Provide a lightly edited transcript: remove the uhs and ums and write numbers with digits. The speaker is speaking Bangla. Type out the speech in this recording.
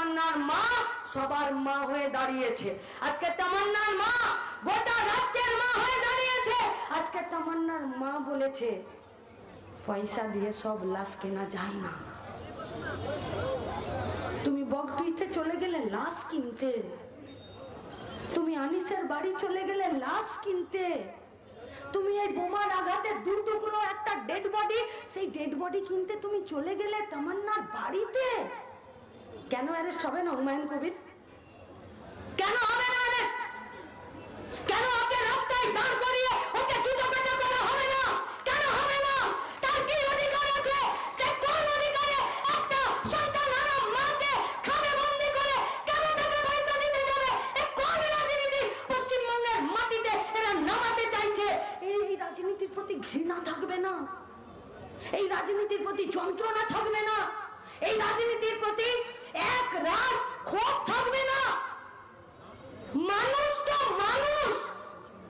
তামান্নার মা সবার মা হয়ে দাঁড়িয়েছে, আজকে তামান্নার মা গোটা রাজ্যের মা হয়ে দাঁড়িয়েছে। আজকে তামান্নার মা বলেছে পয়সা দিয়ে সব লাশ কেনা যায় না। তুমি বগটুইতে চলে গেলে লাশ কিনতে, তুমি আনিসের বাড়ি চলে গেলে লাশ কিনতে, তুমি এই বোমার আঘাতে দু টুকরো একটা ডেড বডি, সেই ডেড বডি কিনতে তুমি চলে গেলে তামান্নার বাড়িতে। কেন অ্যারেস্ট হবে না হুমায়ুন কবির? কেন হবে না অ্যারেস্ট? কেন ওকে রাস্তায় দাঁড় করিয়ে ওকে জুতো পেটা করা হবে না? কেন হবে না? তার কি অধিকার আছে? সে কোন অধিকারে একটা সন্তানহারা মাকে খামে বন্দি করে কেন তাকে পয়সা দিতে যাবে? এ কোন রাজনীতি পশ্চিমবঙ্গের মাটিতে এরা নামাতে চাইছে? এই রাজনীতির প্রতি ঘৃণা থাকবে না? এই রাজনীতির প্রতি যন্ত্রণা থাকবে না? এই রাজনীতির প্রতি